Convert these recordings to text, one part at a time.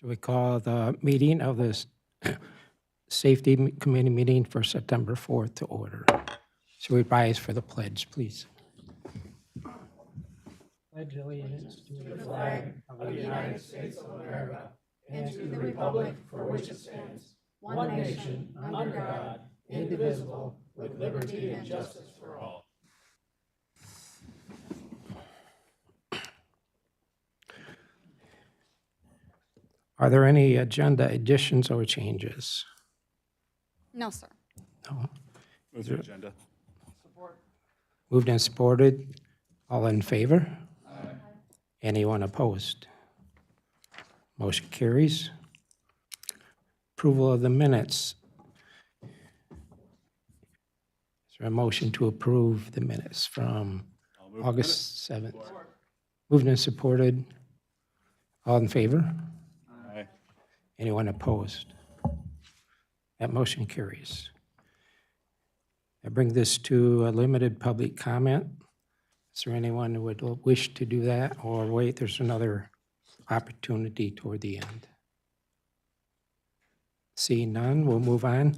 So we call the meeting of the Safety Committee meeting for September 4th to order. So we rise for the pledge, please. Pledge allegiance to the flag of the United States of America and to the republic for which it stands, one nation, under God, indivisible, with liberty and justice for all. Are there any agenda additions or changes? No, sir. No. Move the agenda. Moved and supported. All in favor? Aye. Anyone opposed? Motion carries. Approval of the minutes. Is there a motion to approve the minutes from I'll move the August 7th? Moved and supported. All in favor? minutes. Aye. Anyone opposed? That motion carries. I bring this to a limited public comment. Is there anyone who would wish to do that, or wait, there's another opportunity toward the end? Seeing none, we'll move on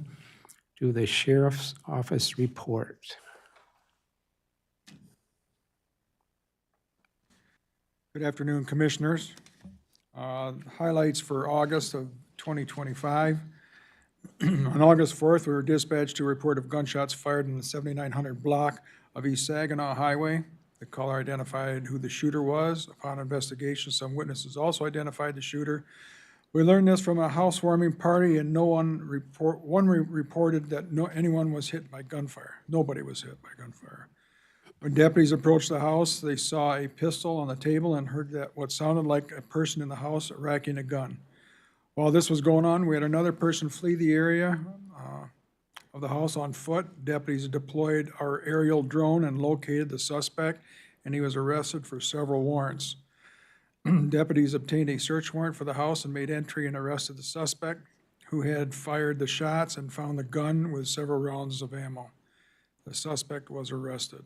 to the Sheriff's Office report. Good afternoon, Commissioners. Highlights for August of 2025. On August 4th, we were dispatched to a report of gunshots fired in the 7900 block of East Saginaw Highway. The caller identified who the shooter was. Upon investigation, some witnesses also identified the shooter. We learned this from a housewarming party, and reported that anyone was hit by gunfire. Nobody was hit by gunfire. When deputies approached the house, they saw a pistol on the table and heard that what sounded like a person in the house racking a gun. While this was going on, we had another person flee the area of the house on foot. Deputies deployed our aerial drone and located the suspect, and he was arrested for several warrants. Deputies obtained a search warrant for the house and made entry and arrested the suspect, who had fired the shots and found the gun with several rounds of ammo. The suspect was arrested.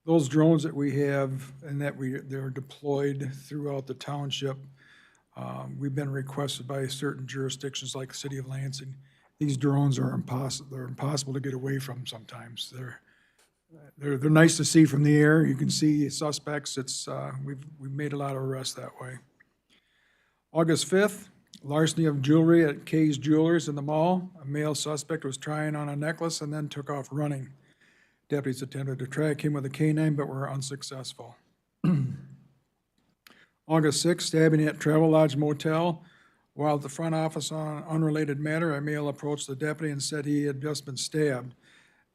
Those drones that we have and that they're deployed throughout the township, we've been requested by certain jurisdictions like the city of Lansing. These drones are impossible to get away from sometimes. They're nice to see from the air. You can see suspects. We've made a lot of arrests that way. August 5th, larceny of jewelry at Kay's Jewelers in the mall. A male suspect was trying on a necklace and then took off running. Deputies attempted to track him with a canine but were unsuccessful. August 6th, stabbing at Travelodge Motel. While at the front office on an unrelated matter, a male approached the deputy and said he had just been stabbed.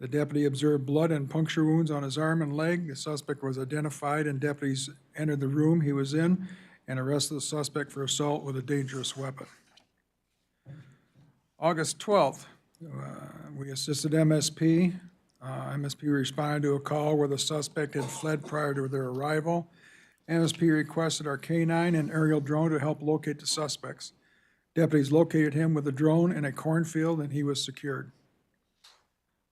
The deputy observed blood and puncture wounds on his arm and leg. The suspect was identified and deputies entered the room he was in and arrested the suspect for assault with a dangerous weapon. August 12th, we assisted MSP. MSP responded to a call where the suspect had fled prior to their arrival. MSP requested our K-9 and aerial drone to help locate the suspects. Deputies located him with a drone in a cornfield and he was secured.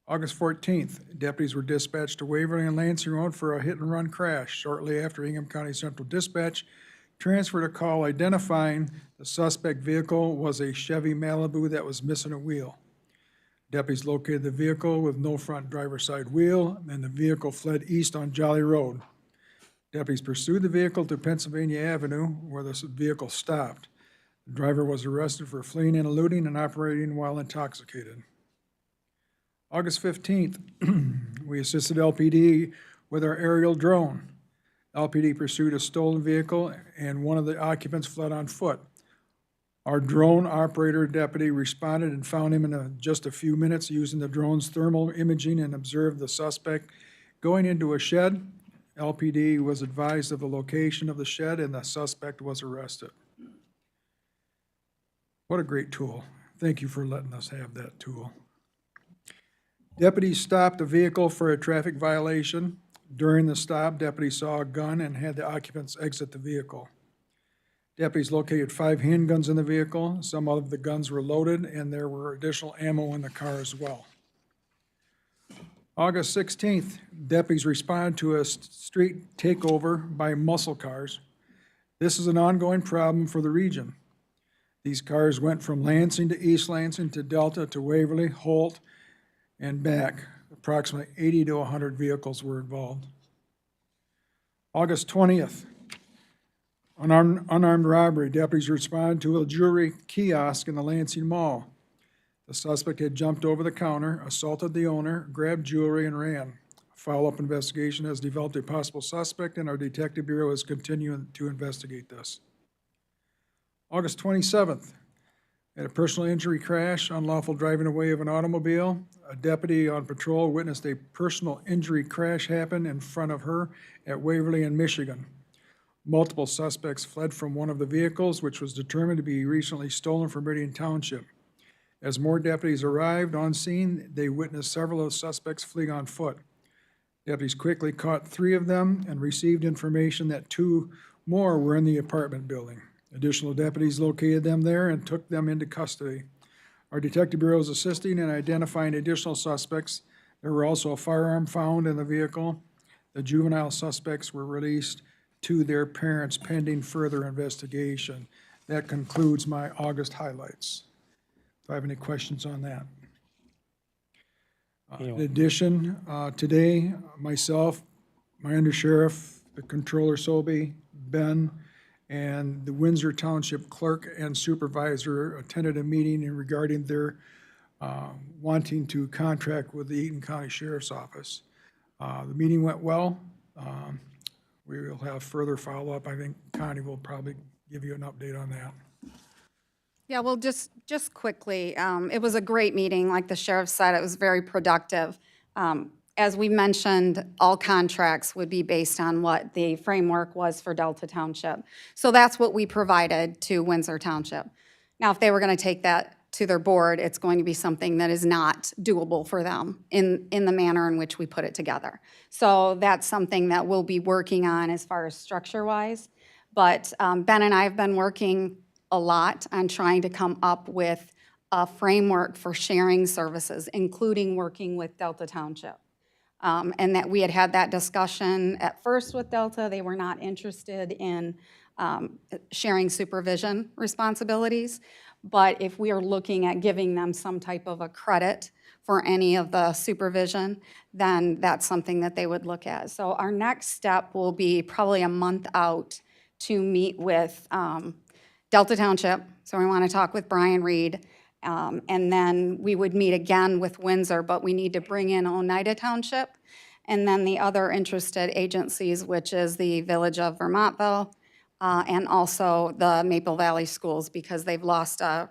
August 14th, deputies were dispatched to Waverly and Lansing Road for a hit-and-run crash. Shortly after, Ingham County Central Dispatch transferred a call identifying the suspect vehicle was a Chevy Malibu that was missing a wheel. Deputies located the vehicle with no front driver's side wheel, and the vehicle fled east on Jolly Road. Deputies pursued the vehicle to Pennsylvania Avenue, where the vehicle stopped. The driver was arrested for fleeing and eluding and operating while intoxicated. August 15th, we assisted LPD with our aerial drone. LPD pursued a stolen vehicle, and one of the occupants fled on foot. Our drone operator deputy responded and found him in just a few minutes using the drone's thermal imaging and observed the suspect going into a shed. LPD was advised of the location of the shed and the suspect was arrested. What a great tool. Thank you for letting us have that tool. Deputies stopped a vehicle for a traffic violation. During the stop, deputies saw a gun and had the occupants exit the vehicle. Deputies located 5 handguns in the vehicle. Some of the guns were loaded and there were additional ammo in the car as well. August 16th, deputies responded to a street takeover by muscle cars. This is an ongoing problem for the region. These cars went from Lansing to East Lansing to Delta to Waverly, Holt, and back. Approximately 80 to 100 vehicles were involved. August 20th, unarmed robbery. Deputies responded to a jewelry kiosk in the Lansing Mall. The suspect had jumped over the counter, assaulted the owner, grabbed jewelry, and ran. A follow-up investigation has developed a possible suspect, and our detective bureau is continuing to investigate this. August 27th, at a personal injury crash, unlawful driving away of an automobile. A deputy on patrol witnessed a personal injury crash happen in front of her at Waverly in Michigan. Multiple suspects fled from one of the vehicles, which was determined to be recently stolen from Meridian Township. As more deputies arrived on scene, they witnessed several of the suspects fleeing on foot. Deputies quickly caught 3 of them and received information that 2 more were in the apartment building. Additional deputies located them there and took them into custody. Our detective bureau is assisting in identifying additional suspects. There were also a firearm found in the vehicle. The juvenile suspects were released to their parents pending further investigation. That concludes my August highlights. Do I have any questions on that? In addition, today, myself, my undersheriff, the controller Sobey, Ben, and the Windsor Township clerk and supervisor attended a meeting regarding their wanting to contract with the Eaton County Sheriff's Office. The meeting went well. We will have further follow-up. I think Connie will probably give you an update on that. Yeah, well, just quickly, it was a great meeting. Like the sheriff said, it was very productive. As we mentioned, all contracts would be based on what the framework was for Delta Township. So that's what we provided to Windsor Township. Now, if they were going to take that to their board, it's going to be something that is not doable for them in the manner in which we put it together. So that's something that we'll be working on as far as structure-wise. But Ben and I have been working a lot on trying to come up with a framework for sharing services, including working with Delta Township. And that we had that discussion at first with Delta. They were not interested in sharing supervision responsibilities. But if we are looking at giving them some type of a credit for any of the supervision, then that's something that they would look at. So our next step will be probably a month out to meet with Delta Township. So we want to talk with Brian Reed. And then we would meet again with Windsor, but we need to bring in Oneida Township, and then the other interested agencies, which is the Village of Vermontville, and also the Maple Valley Schools, because they've lost a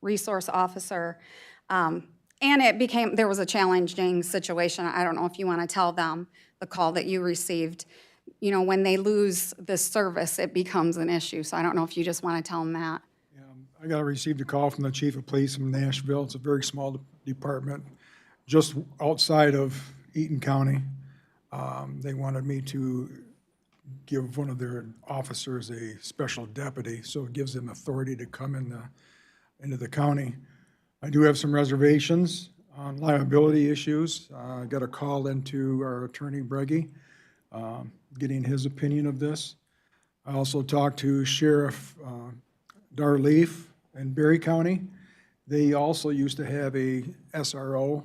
resource officer. And there was a challenging situation. I don't know if you want to tell them the call that you received. You know, when they lose this service, it becomes an issue. So I don't know if you just want to tell them that. I received a call from the chief of police from Nashville. It's a very small department, just outside of Eaton County. They wanted me to give one of their officers a special deputy, so it gives them authority to come into the county. I do have some reservations on liability issues. I got a call into our attorney, Breggy, getting his opinion of this. I also talked to Sheriff Darleaf in Berry County. They also used to have a SRO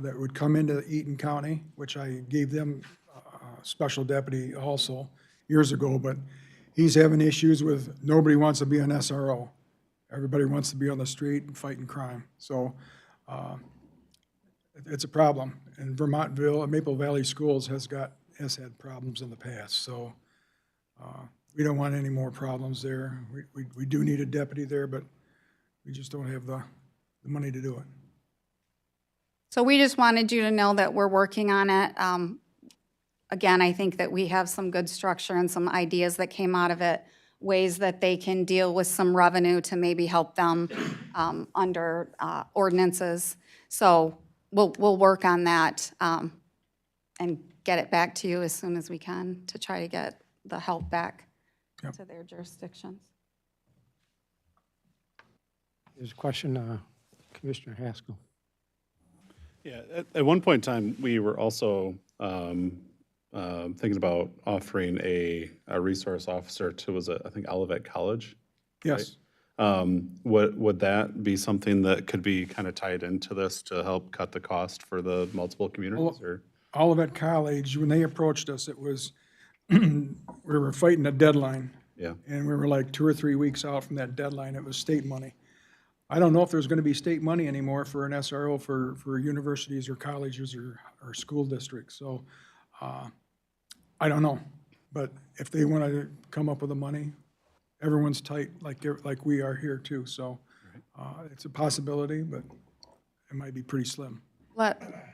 that would come into Eaton County, which I gave them a special deputy also years ago, but he's having issues with nobody wants to be an SRO. Everybody wants to be on the street and fighting crime. So it's a problem. And Vermontville, Maple Valley Schools has had problems in the past. So we don't want any more problems there. We do need a deputy there, but we just don't have the money to do it. So we just wanted you to know that we're working on it. Again, I think that we have some good structure and some ideas that came out of it, ways that they can deal with some revenue to maybe help them under ordinances. So we'll work on that and get it back to you as soon as we can to try to get the help back to their jurisdictions. There's a question, Commissioner Haskell. Yeah, at one point in time, we were also thinking about offering a resource officer to, I think, Olivet College. Yes. Would that be something that could be kind of tied into this to help cut the cost for the multiple communities, or? Olivet College, when they approached us, it was, we were fighting a deadline. Yeah. And we were like 2 or 3 weeks out from that deadline. It was state money. I don't know if there's going to be state money anymore for an SRO for universities or colleges or school districts. So I don't know. But if they want to come up with the money, everyone's tight like we are here too. So it's a possibility, but it might be pretty slim.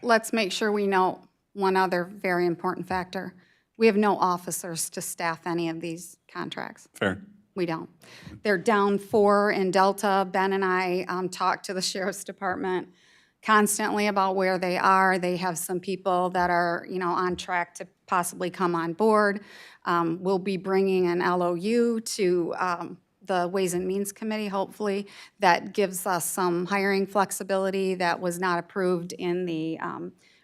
Let's make sure we know one other very important factor. We have no officers to staff any of these contracts. Fair. We don't. They're down 4 in Delta. Ben and I talk to the sheriff's department constantly about where they are. They have some people that are, on track to possibly come on board. We'll be bringing an LOU to the Ways and Means Committee, hopefully, that gives us some hiring flexibility that was not approved in the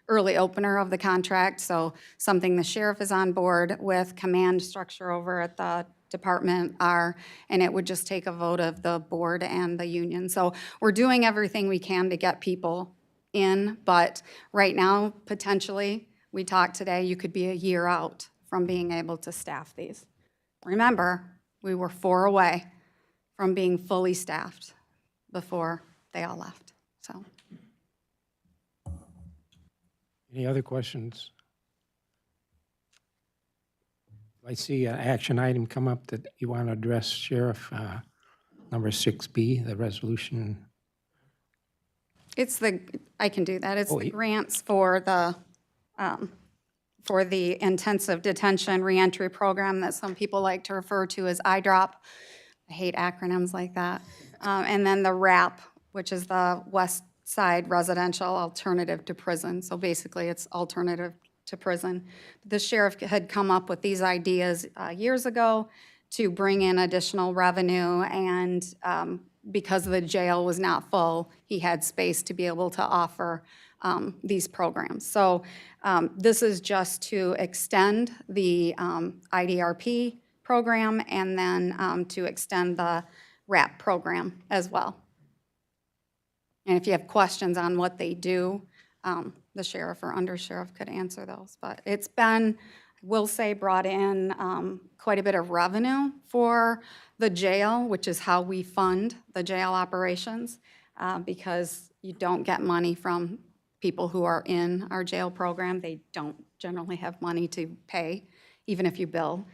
early opener of the contract. So something the sheriff is on board with, command structure over at the department are, and it would just take a vote of the board and the union. So we're doing everything we can to get people in, but right now, potentially, we talked today, you could be a year out from being able to staff these. Remember, we were 4 away from being fully staffed before they all left, so. Any other questions? I see an action item come up that you want to address, Sheriff, number 6B, the resolution. I can do that. It's Oh, the grants for the intensive detention reentry program that some people like to refer to as IDROP. I hate acronyms like that. And then the RAP, which is the West Side Residential Alternative to Prison. So basically, it's alternative to prison. The sheriff had come up with these ideas years ago to bring in additional revenue, and because the jail was not full, he had space to be able to offer these programs. So this is just to extend the IDRP program and then to extend the RAP program as well. And if you have questions on what they do, the sheriff or undersheriff could answer those. But it's been, I will say, brought in quite a bit of revenue for the jail, which is how we fund the jail operations, because you don't get money from people who are in our jail program. They don't generally have money to pay, even if you bill.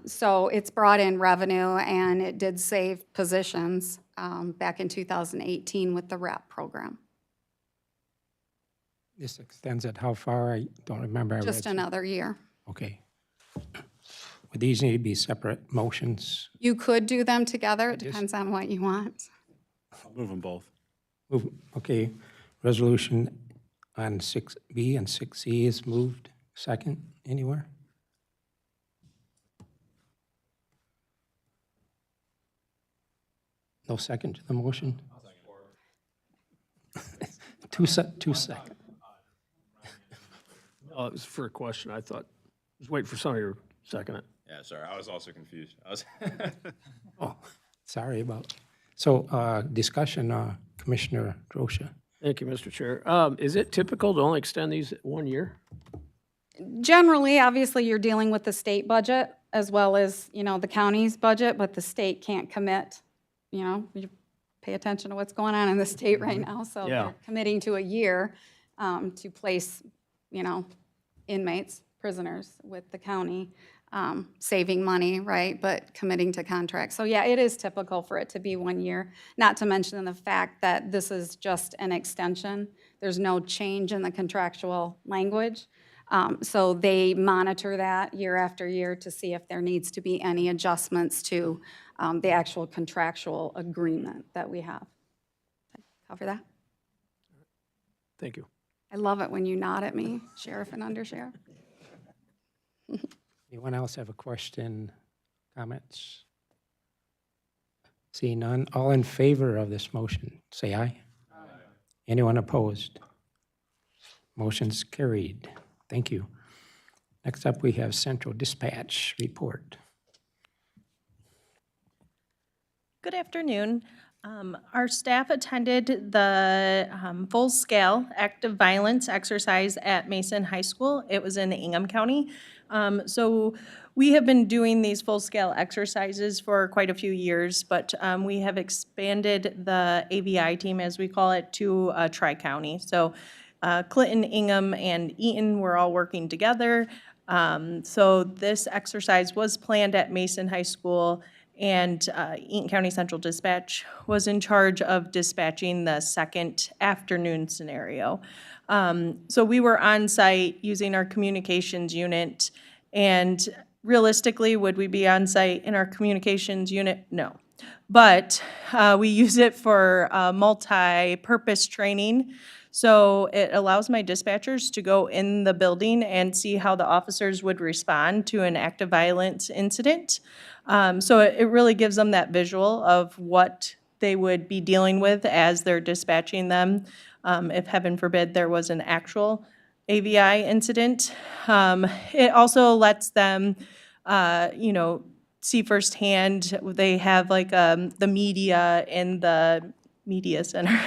So it's brought in revenue, and it did save positions back in 2018 with the RAP program. This extends it how far? I don't remember. I read Just some- another year. Okay. Would these need to be separate motions? You could do them together. It depends on what you want. I'll move them both. Okay, resolution on 6B and 6C is moved. Second, anywhere? No second to the motion? Two second. Oh, it was for a question, I thought. I was waiting for somebody to second it. Yeah, sorry, I was also confused. Oh, sorry about, so discussion, Commissioner Drosha. Thank you, Mr. Chair. Is it typical to only extend these 1 year? Generally, obviously, you're dealing with the state budget as well as, the county's budget, but the state can't commit, you pay attention to what's going on in the state right now. So Yeah. they're committing to a year to place, inmates, prisoners with the county, saving money, right, but committing to contracts. So yeah, it is typical for it to be 1 year, not to mention the fact that this is just an extension. There's no change in the contractual language. So they monitor that year after year to see if there needs to be any adjustments to the actual contractual agreement that we have. Cover that? Thank you. I love it when you nod at me, Sheriff and Undersheriff. Anyone else have a question, comments? See none, all in favor of this motion, say aye. Anyone opposed? Motion's carried. Thank you. Next up, we have Central Dispatch Report. Good afternoon. Our staff attended the full-scale active violence exercise at Mason High School. It was in Ingham County. So we have been doing these full-scale exercises for quite a few years, but we have expanded the AVI team, as we call it, to tri-county. So Clinton, Ingham, and Eaton were all working together. So this exercise was planned at Mason High School, and Eaton County Central Dispatch was in charge of dispatching the second afternoon scenario. So we were on site using our communications unit, and realistically, would we be on site in our communications unit? No. But we use it for multi-purpose training. So it allows my dispatchers to go in the building and see how the officers would respond to an active violence incident. So it really gives them that visual of what they would be dealing with as they're dispatching them. If heaven forbid there was an actual AVI incident. It also lets them, see firsthand. They have like the media in the media center.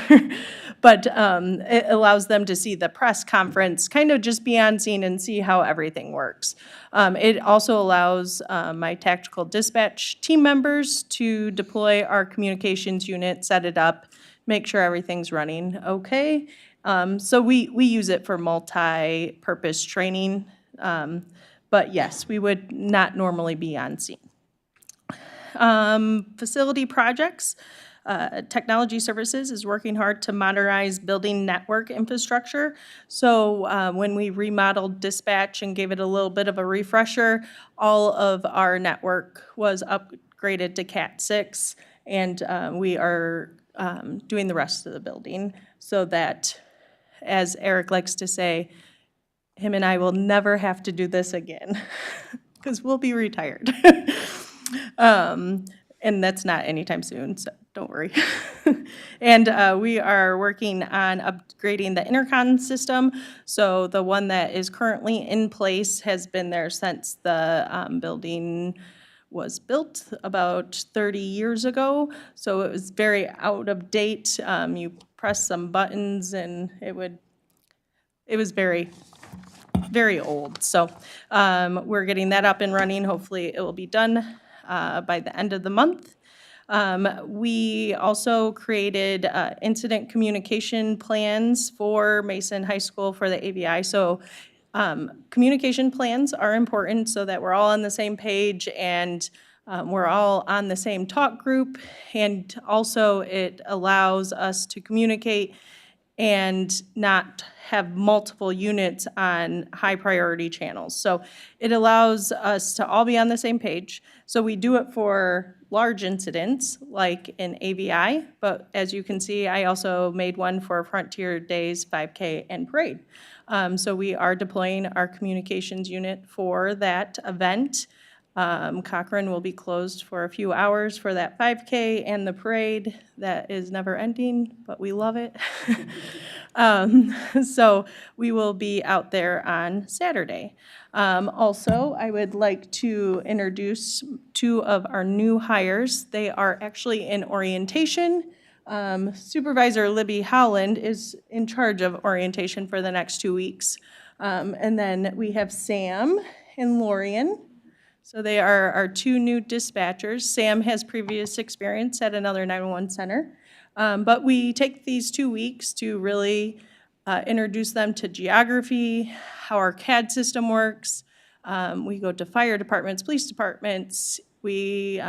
But it allows them to see the press conference, kind of just be on scene and see how everything works. It also allows my tactical dispatch team members to deploy our communications unit, set it up, make sure everything's running okay. So we use it for multi-purpose training. But yes, we would not normally be on scene. Facility projects. Technology Services is working hard to modernize building network infrastructure. So when we remodeled dispatch and gave it a little bit of a refresher, all of our network was upgraded to Cat 6, and we are doing the rest of the building so that, as Eric likes to say, him and I will never have to do this again because we'll be retired. And that's not anytime soon, so don't worry. And we are working on upgrading the intercom system. So the one that is currently in place has been there since the building was built about 30 years ago. So it was very out of date. You press some buttons and it was very, very old. So we're getting that up and running. Hopefully it will be done by the end of the month. We also created incident communication plans for Mason High School for the AVI. So communication plans are important so that we're all on the same page and we're all on the same talk group. And also it allows us to communicate and not have multiple units on high priority channels. So it allows us to all be on the same page. So we do it for large incidents like an AVI, but as you can see, I also made one for Frontier Days 5K and Parade. So we are deploying our communications unit for that event. Cochrane will be closed for a few hours for that 5K and the parade. That is never ending, but we love it. So we will be out there on Saturday. Also, I would like to introduce two of our new hires. They are actually in orientation. Supervisor Libby Howland is in charge of orientation for the next 2 weeks. And then we have Sam and Lorian. So they are our two new dispatchers. Sam has previous experience at another 911 center. But we take these 2 weeks to really introduce them to geography, how our CAD system works. We go to fire departments, police departments. We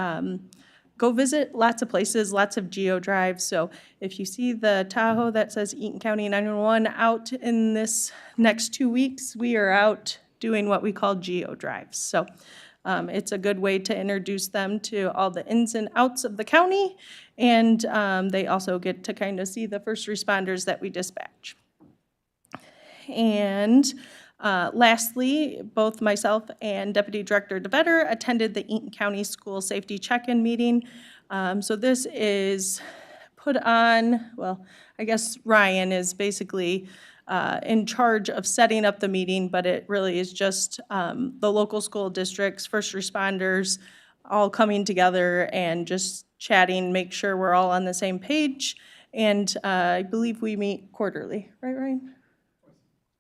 go visit lots of places, lots of geo drives. So if you see the Tahoe that says Eaton County 911 out in this next 2 weeks, we are out doing what we call geo drives. So it's a good way to introduce them to all the ins and outs of the county, and they also get to kind of see the first responders that we dispatch. And lastly, both myself and Deputy Director DeVetter attended the Eaton County School Safety Check-in meeting. So this is put on, well, I guess Ryan is basically in charge of setting up the meeting, but it really is just the local school districts, first responders, all coming together and just chatting, make sure we're all on the same page. And I believe we meet quarterly, right, Ryan?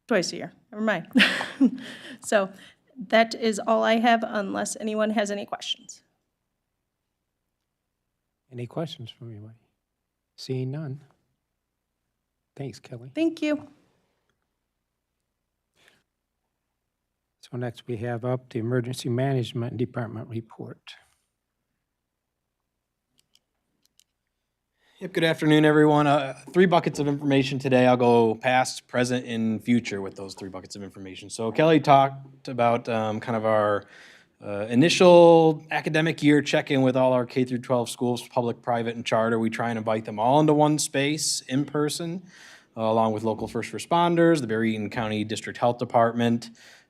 Twice a year, never mind. So that is all I have unless anyone has any questions. Any questions from anybody? Seeing none. Thanks, Kelly. Thank you. So next we have up the Emergency Management Department report. Yep, good afternoon, everyone. 3 buckets of information today. I'll go past, present, and future with those 3 buckets of information. So Kelly talked about kind of our initial academic year check-in with all our K through 12 schools, public, private, and charter. We try and invite them all into one space in person, along with local first responders, the Berry Eaton County District Health Department,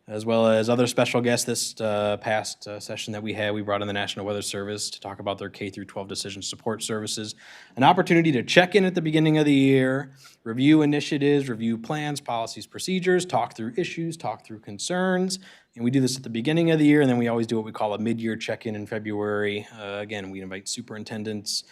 as well as other special guests. This past session that we had, we brought in the National Weather Service to talk about their K through 12 decision support services. An opportunity to check in at the beginning of the year, review initiatives, review plans, policies, procedures, talk through issues, talk through concerns. And we do this at the beginning of the year, and then we always do what we call a mid-year check-in in February. Again, we invite superintendents,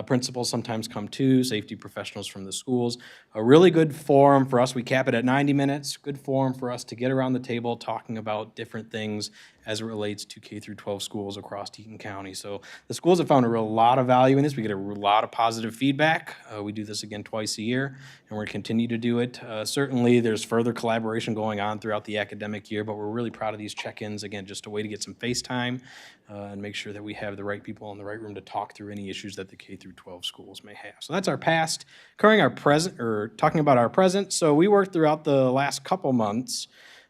principals sometimes come too, safety professionals from the schools. A really good forum for us. We cap it at 90 minutes. Good forum for us to get around the table talking about different things as it relates to K through 12 schools across Eaton County. So the schools have found a lot of value in this. We get a lot of positive feedback. We do this again twice a year, and we're going to continue to do it. Certainly, there's further collaboration going on throughout the academic year, but we're really proud of these check-ins. Again, just a way to get some face time and make sure that we have the right people in the right room to talk through any issues that the K through 12 schools may have. So that's our past. Current our present, or talking about our present. So we worked throughout the last couple months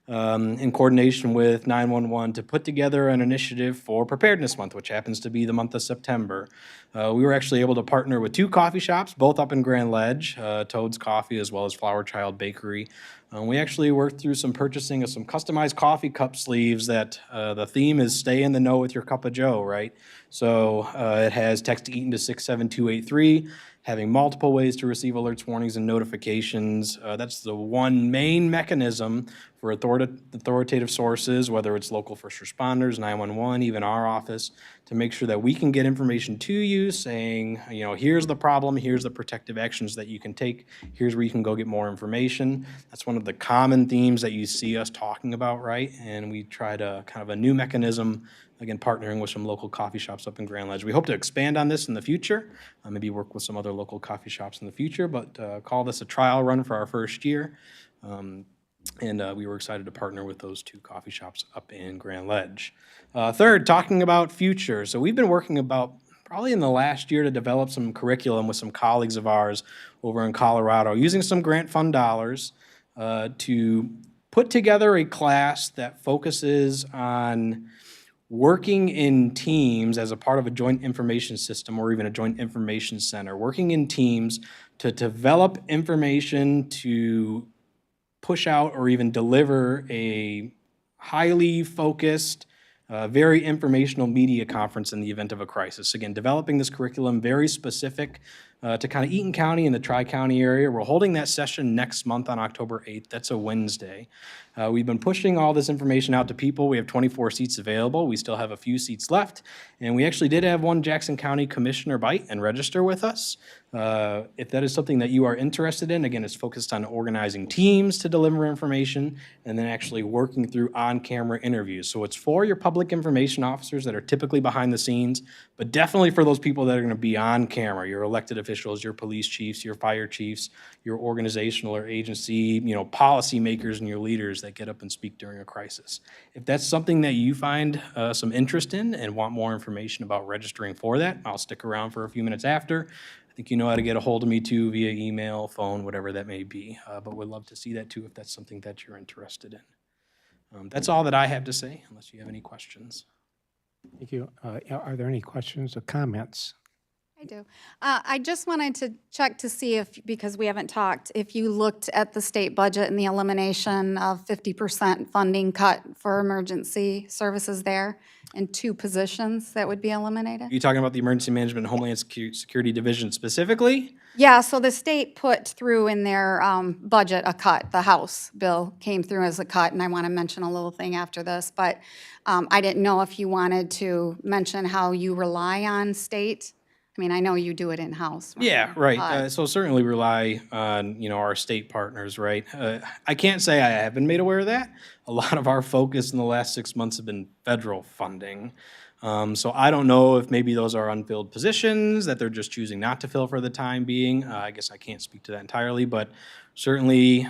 in coordination with 911 to put together an initiative for Preparedness Month, which happens to be the month of September. We were actually able to partner with 2 coffee shops, both up in Grand Ledge, Toad's Coffee as well as Flower Child Bakery. We actually worked through some purchasing of some customized coffee cup sleeves that the theme is stay in the know with your cup of joe, right? So it has text Eaton to 67283, having multiple ways to receive alerts, warnings, and notifications. That's the one main mechanism for authoritative sources, whether it's local first responders, 911, even our office, to make sure that we can get information to you saying, you know, here's the problem, here's the protective actions that you can take, here's where you can go get more information. That's one of the common themes that you see us talking about, right? And we tried a kind of a new mechanism, again, partnering with some local coffee shops up in Grand Ledge. We hope to expand on this in the future, maybe work with some other local coffee shops in the future, but call this a trial run for our first year. And we were excited to partner with those 2 coffee shops up in Grand Ledge. Third, talking about future. So we've been working about probably in the last year to develop some curriculum with some colleagues of ours over in Colorado, using some grant fund dollars to put together a class that focuses on working in teams as a part of a joint information system or even a joint information center, working in teams to develop information to push out or even deliver a highly focused, very informational media conference in the event of a crisis. Again, developing this curriculum very specific to kind of Eaton County and the Tri-County area. We're holding that session next month on October 8th. That's a Wednesday. We've been pushing all this information out to people. We have 24 seats available. We still have a few seats left. And we actually did have one Jackson County Commissioner bite and register with us. If that is something that you are interested in, again, it's focused on organizing teams to deliver information and then actually working through on-camera interviews. So it's for your public information officers that are typically behind the scenes, but definitely for those people that are going to be on camera, your elected officials, your police chiefs, your fire chiefs, your organizational or agency, policy makers and your leaders that get up and speak during a crisis. If that's something that you find some interest in and want more information about registering for that, I'll stick around for a few minutes after. I think you know how to get a hold of me too via email, phone, whatever that may be. But we'd love to see that too if that's something that you're interested in. That's all that I have to say, unless you have any questions. Thank you. Are there any questions or comments? I do. I just wanted to check to see if, because we haven't talked, if you looked at the state budget and the elimination of 50% funding cut for emergency services there and 2 positions that would be eliminated? Are you talking about the Emergency Management and Homeland Security Division specifically? Yeah, so the state put through in their budget a cut. The House bill came through as a cut, and I want to mention a little thing after this, but I didn't know if you wanted to mention how you rely on state I mean, I know you do it in-house. Ryan, Yeah, right. but- So certainly rely on, our state partners, right? I can't say I haven't made aware of that. A lot of our focus in the last 6 months have been federal funding. So I don't know if maybe those are unfilled positions that they're just choosing not to fill for the time being. I guess I can't speak to that entirely, but certainly,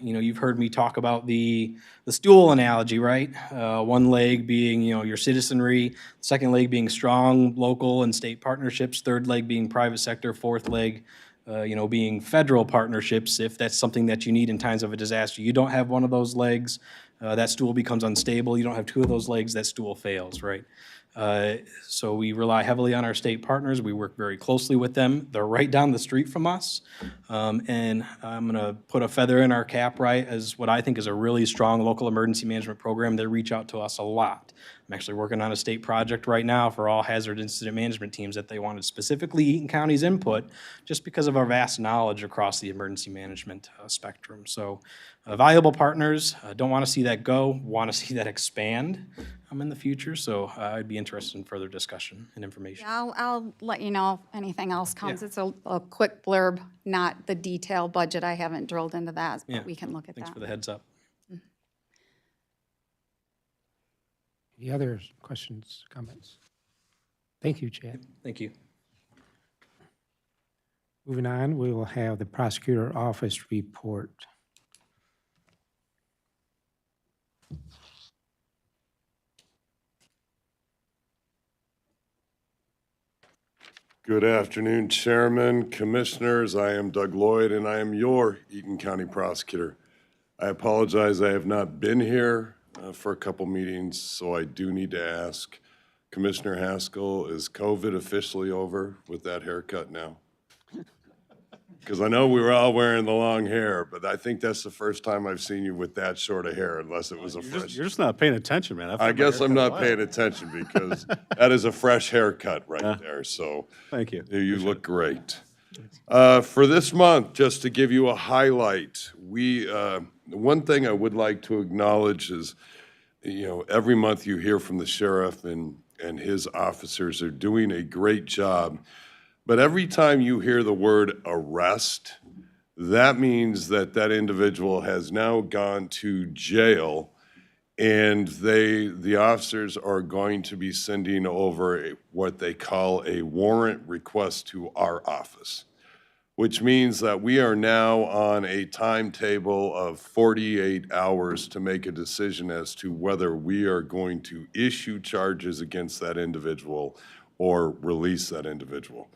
you've heard me talk about the stool analogy, right? One leg being, your citizenry, second leg being strong local and state partnerships, third leg being private sector, fourth leg, being federal partnerships. If that's something that you need in times of a disaster, you don't have one of those legs, that stool becomes unstable. You don't have two of those legs, that stool fails, right? So we rely heavily on our state partners. We work very closely with them. They're right down the street from us. And I'm going to put a feather in our cap, right, as what I think is a really strong local emergency management program. They reach out to us a lot. I'm actually working on a state project right now for all hazard incident management teams that they wanted specifically Eaton County's input just because of our vast knowledge across the emergency management spectrum. So valuable partners, don't want to see that go, want to see that expand in the future. So I'd be interested in further discussion and information. I'll let you know if anything else comes. It's a quick blurb, not the detailed budget. I haven't drilled into that, Yeah. but we can look at Thanks that. for the heads up. Any other questions, comments? Thank you, Chad. Thank you. Moving on, we will have the prosecutor office report. Good afternoon, Chairman, Commissioners. I am Doug Lloyd, and I am your Eaton County Prosecutor. I apologize I have not been here for a couple meetings, so I do need to ask, Commissioner Haskell, is COVID officially over with that haircut now? Because I know we were all wearing the long hair, but I think that's the first time I've seen you with that short of hair, unless it was a fresh. You're just not paying attention, man. I guess I'm not paying attention because that is a fresh haircut right there, so. Thank you. You look great. For this month, just to give you a highlight, one thing I would like to acknowledge is, every month you hear from the sheriff and his officers are doing a great job. But every time you hear the word arrest, that means that that individual has now gone to jail, and the officers are going to be sending over what they call a warrant request to our office, which means that we are now on a timetable of 48 hours to make a decision as to whether we are going to issue charges against that individual or release that individual.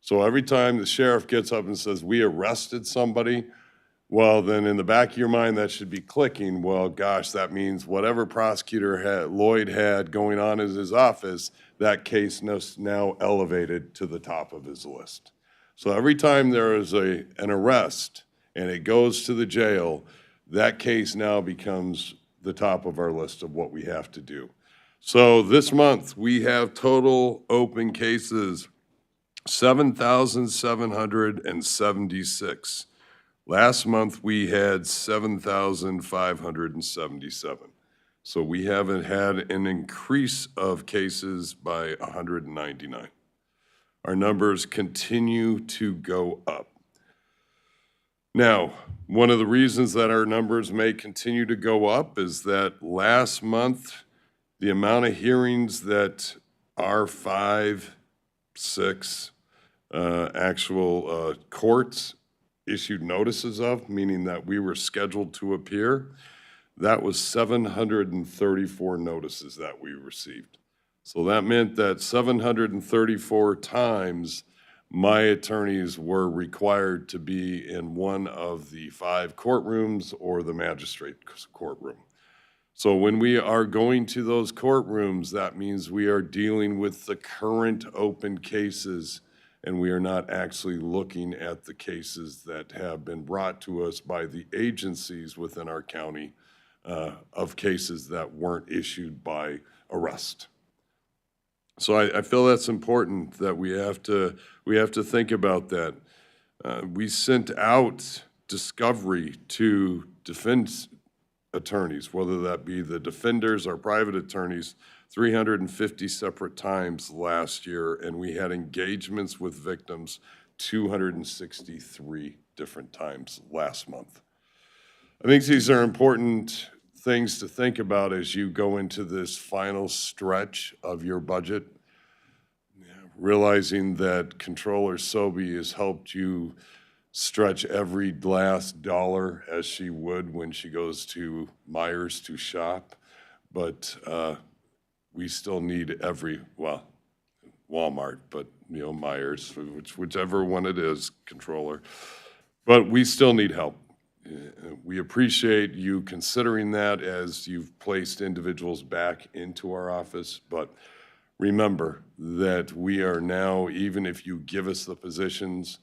So every time the sheriff gets up and says, we arrested somebody, well, then in the back of your mind, that should be clicking, well, gosh, that means whatever prosecutor Lloyd had going on in his office, that case is now elevated to the top of his list. So every time there is an arrest and it goes to the jail, that case now becomes the top of our list of what we have to do. So this month, we have total open cases 7,776. Last month, we had 7,577. So we haven't had an increase of cases by 199. Our numbers continue to go up. Now, one of the reasons that our numbers may continue to go up is that last month, the amount of hearings that our 5, 6 actual courts issued notices of, meaning that we were scheduled to appear, that was 734 notices that we received. So that meant that 734 times my attorneys were required to be in one of the 5 courtrooms or the magistrate courtroom. So when we are going to those courtrooms, that means we are dealing with the current open cases, and we are not actually looking at the cases that have been brought to us by the agencies within our county of cases that weren't issued by arrest. So I feel that's important that we have to think about that. We sent out discovery to defense attorneys, whether that be the defenders or private attorneys, 350 separate times last year, and we had engagements with victims 263 different times last month. I think these are important things to think about as you go into this final stretch of your budget, realizing that Controller Sobey has helped you stretch every last dollar as she would when she goes to Myers to shop, but we still need Walmart, but, Myers, whichever one it is, Controller. But we still need help. We appreciate you considering that as you've placed individuals back into our office, but remember that we are now, even if you give us the positions,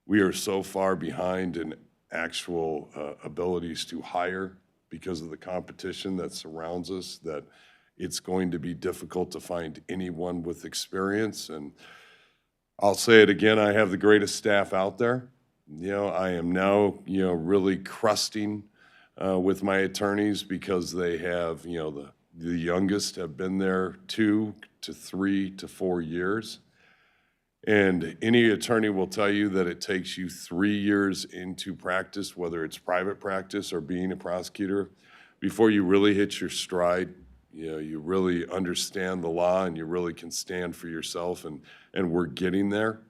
we are so far behind in actual abilities to hire because of the competition that surrounds us that it's going to be difficult to find anyone with experience. And I'll say it again, I have the greatest staff out there. I am now, really crusting with my attorneys because they have, the youngest have been there 2 to 3 to 4 years. And any attorney will tell you that it takes you 3 years into practice, whether it's private practice or being a prosecutor, before you really hit your stride. You really understand the law and you really can stand for yourself, and we're getting there.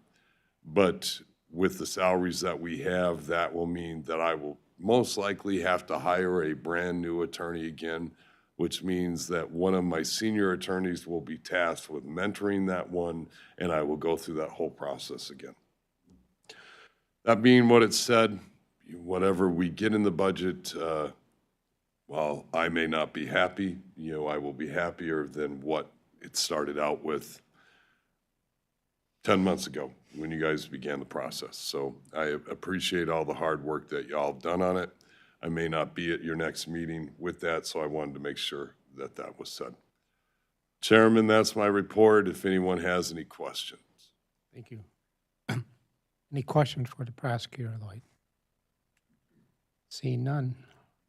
But with the salaries that we have, that will mean that I will most likely have to hire a brand-new attorney again, which means that one of my senior attorneys will be tasked with mentoring that one, and I will go through that whole process again. That being what it said, whatever we get in the budget, while I may not be happy, I will be happier than what it started out with 10 months ago when you guys began the process. So I appreciate all the hard work that y'all have done on it. I may not be at your next meeting with that, so I wanted to make sure that that was said. Chairman, that's my report. If anyone has any questions. Thank you. Any questions for the prosecutor, Lloyd? See none.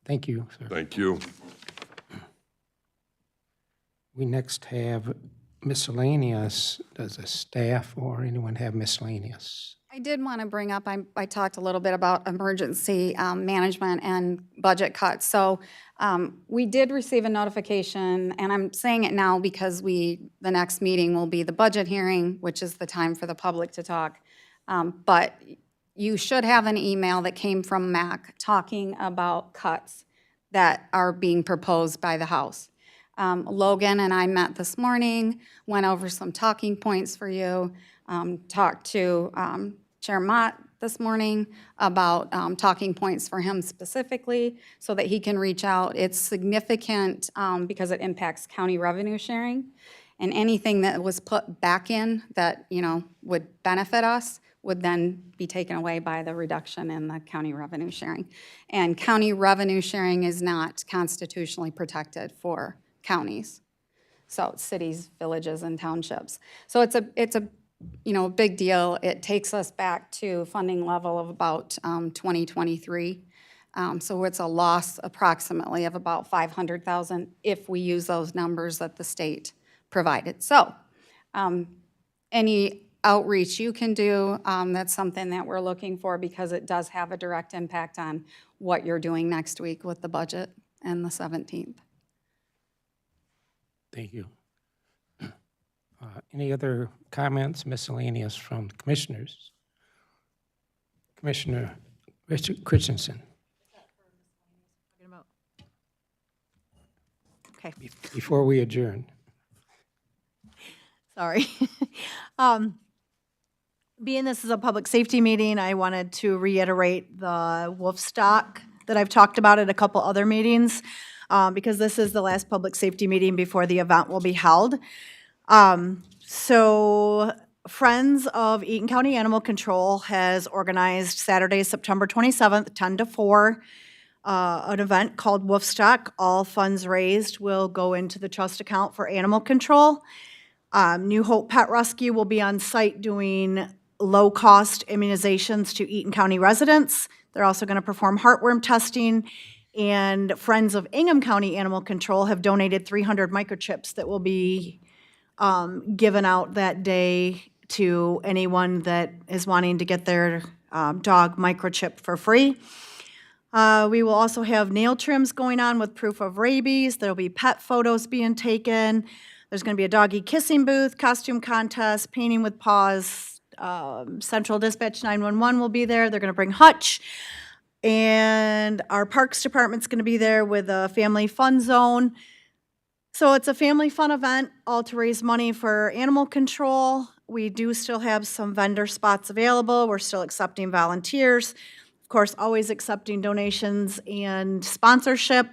Thank you, sir. Thank you. We next have miscellaneous. Does the staff or anyone have miscellaneous? I did want to bring up, I talked a little bit about emergency management and budget cuts. So we did receive a notification, and I'm saying it now because the next meeting will be the budget hearing, which is the time for the public to talk. But you should have an email that came from MAC talking about cuts that are being proposed by the House. Logan and I met this morning, went over some talking points for you, talked to Chair Mott this morning about talking points for him specifically so that he can reach out. It's significant because it impacts county revenue sharing, and anything that was put back in that, would benefit us would then be taken away by the reduction in the county revenue sharing. And county revenue sharing is not constitutionally protected for counties. So cities, villages, and townships. So it's a big deal. It takes us back to funding level of about 2023. So it's a loss approximately of about $500,000 if we use those numbers that the state provided. So any outreach you can do, that's something that we're looking for because it does have a direct impact on what you're doing next week with the budget and the 17th. Thank you. Any other comments, miscellaneous from the commissioners? Commissioner Richard Christensen. Okay, Before we adjourn. sorry. Being this is a public safety meeting, I wanted to reiterate the wolf stock that I've talked about at a couple other meetings, because this is the last public safety meeting before the event will be held. So Friends of Eaton County Animal Control has organized Saturday, September 27th, 10 to 4, an event called Wolfstock. All funds raised will go into the trust account for animal control. New Hope Pet Rescue will be on site doing low-cost immunizations to Eaton County residents. They're also going to perform heartworm testing, And Friends of Ingham County Animal Control have donated 300 microchips that will be given out that day to anyone that is wanting to get their dog microchip for free. We will also have nail trims going on with proof of rabies. There'll be pet photos being taken. There's going to be a doggy kissing booth, costume contest, painting with paws. Central Dispatch 911 will be there. They're going to bring Hutch. And our Parks Department's going to be there with a family fun zone. So it's a family fun event, all to raise money for animal control. We do still have some vendor spots available. We're still accepting volunteers. Of course, always accepting donations and sponsorship.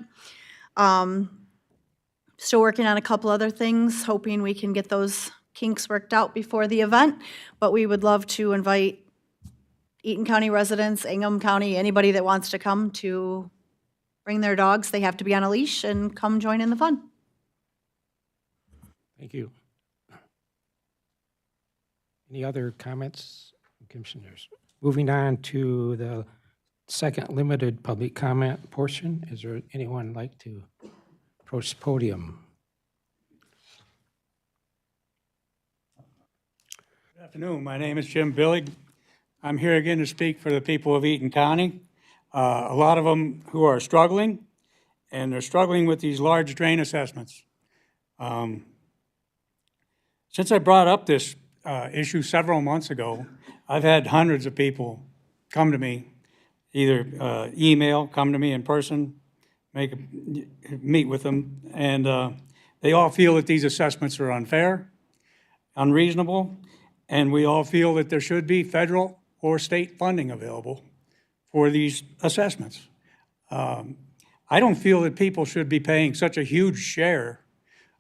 Still working on a couple other things, hoping we can get those kinks worked out before the event. But we would love to invite Eaton County residents, Ingham County, anybody that wants to come to bring their dogs. They have to be on a leash and come join in the fun. Thank you. Any other comments, Commissioners? Moving on to the second limited public comment portion. Is there anyone like to approach the podium? Good afternoon. My name is Jim Billig. I'm here again to speak for the people of Eaton County. A lot of them who are struggling, and they're struggling with these large drain assessments. Since I brought up this issue several months ago, I've had hundreds of people come to me, either email, come to me in person, meet with them, and they all feel that these assessments are unfair, unreasonable, and we all feel that there should be federal or state funding available for these assessments. I don't feel that people should be paying such a huge share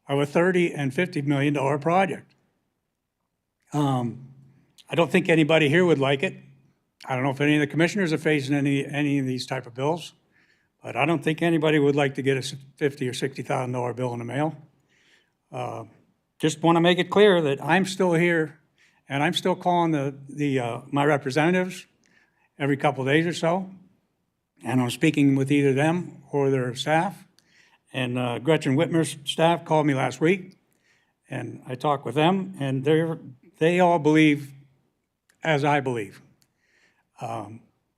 of a $30 and $50 million project. I don't think anybody here would like it. I don't know if any of the commissioners are facing any of these type of bills, but I don't think anybody would like to get a $50,000 or $60,000 bill in the mail. Just want to make it clear that I'm still here, and I'm still calling my representatives every couple of days or so, and I'm speaking with either them or their staff. And Gretchen Whitmer's staff called me last week, and I talked with them, and they all believe as I believe.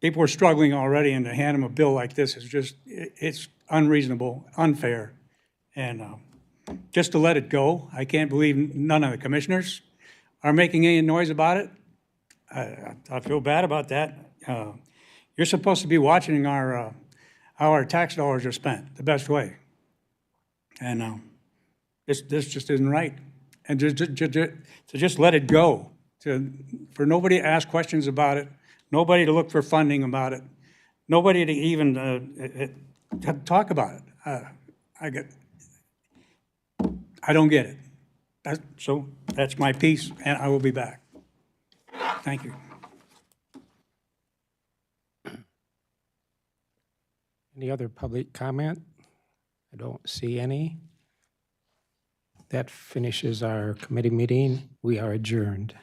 People are struggling already, and to hand them a bill like this is just, it's unreasonable, unfair, and just to let it go. I can't believe none of the commissioners are making any noise about it. I feel bad about that. You're supposed to be watching how our tax dollars are spent the best way. And this just isn't right. And to just let it go, for nobody to ask questions about it, nobody to look for funding about it, nobody to even talk about it. I don't get it. So that's my piece, and I will be back. Thank you. Any other public comment? I don't see any. That finishes our committee meeting. We are adjourned.